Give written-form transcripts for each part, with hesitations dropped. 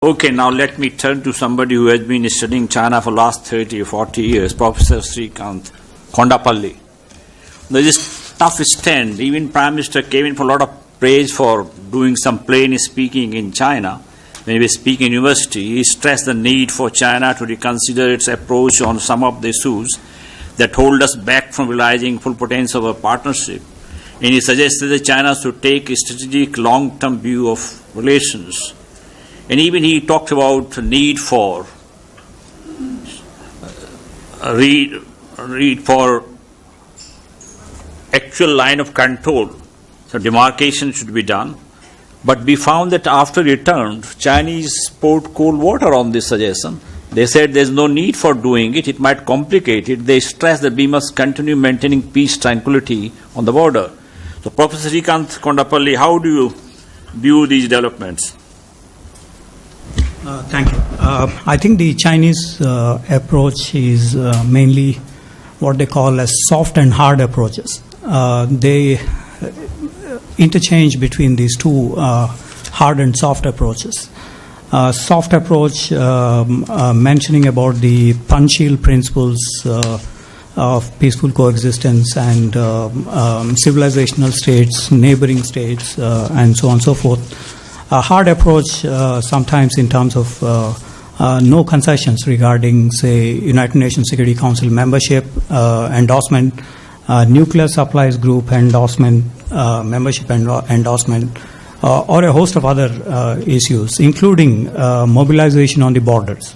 Okay, now let me turn to somebody who has been studying China for the last 30 or 40 years, Professor Srikanth Kondapalli. There is tough stand. Even Prime Minister came in for a lot of praise for doing some plain speaking in China. When he was speaking in university, he stressed the need for China to reconsider its approach on some of the issues that hold us back from realizing full potential of a partnership. And he suggested that China should take a strategic long-term view of relations. And even he talked about the need for actual line of control. So demarcation should be done. But we found that after he returned, Chinese poured cold water on this suggestion. They said there's no need for doing it. It might complicate it. They stressed that we must continue maintaining peace, tranquility on the border. So Professor Srikanth Kondapalli, how do you view these developments? Thank you. I think the Chinese approach is mainly what they call as soft and hard approaches. They interchange between these two hard and soft approaches. Soft approach mentioning about the Panchil principles of peaceful coexistence and civilizational states, neighboring states, and so on and so forth. A hard approach sometimes in terms of no concessions regarding, say, United Nations Security Council membership, endorsement, nuclear supplies group endorsement, membership endorsement, or a host of other issues, including mobilization on the borders.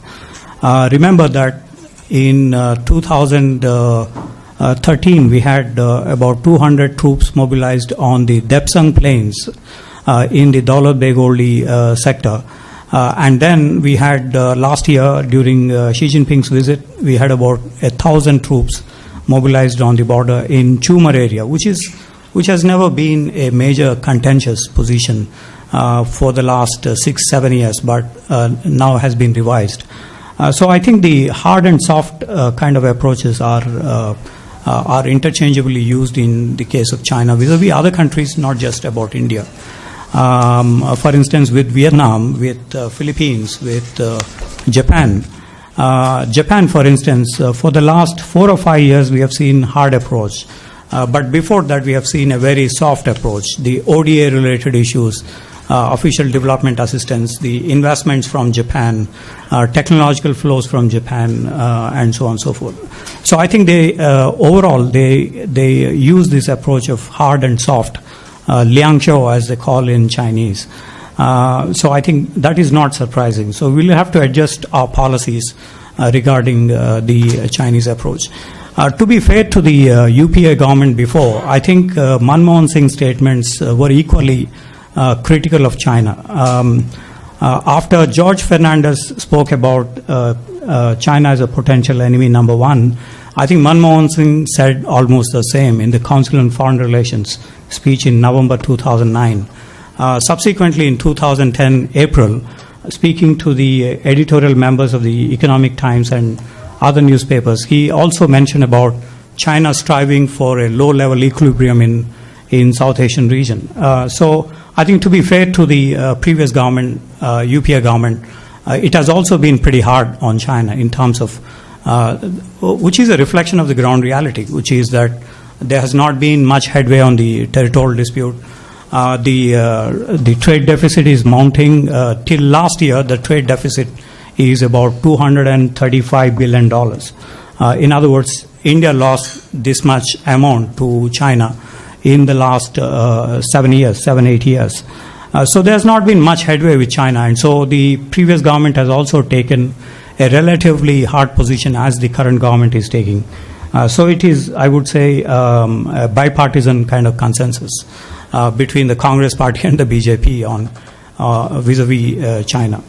Remember that in 2013 we had about 200 troops mobilized on the Depsang Plains in the Daulat Begoli sector. And then we had last year during Xi Jinping's visit, we had about 1,000 troops mobilized on the border in Chumar area, which has never been a major contentious position for the last 6-7 years, but now has been revised. So I think the hard and soft kind of approaches are interchangeably used in the case of China vis-a-vis other countries, not just about India. For instance, with Vietnam, with Philippines, with Japan. Japan, for instance, for the last 4 or 5 years, we have seen hard approach. But before that, we have seen a very soft approach. The ODA-related issues, official development assistance, the investments from Japan, technological flows from Japan, and so on and so forth. So I think they overall they use this approach of hard and soft. Liangqiu, as they call in Chinese. So I think that is not surprising. So we'll have to adjust our policies regarding the Chinese approach. To be fair to the UPA government before, I think Manmohan Singh's statements were equally critical of China. After George Fernandez spoke about China as a potential enemy number one, I think Manmohan Singh said almost the same in the Council on Foreign Relations speech in November 2009. Subsequently, in 2010 April, speaking to the editorial members of the Economic Times and other newspapers, he also mentioned about China striving for a low-level equilibrium in South Asian region. So I think to be fair to the previous government, UPA government, it has also been pretty hard on China in terms of which is a reflection of the ground reality, which is that there has not been much headway on the territorial dispute. The trade deficit is mounting. Till last year, the trade deficit is about $235 billion. In other words, India lost this much amount to China in the last 7, 8 years. So there's not been much headway with China, and so the previous government has also taken a relatively hard position as the current government is taking. So it is, I would say, a bipartisan kind of consensus between the Congress party and the BJP on vis-a-vis China.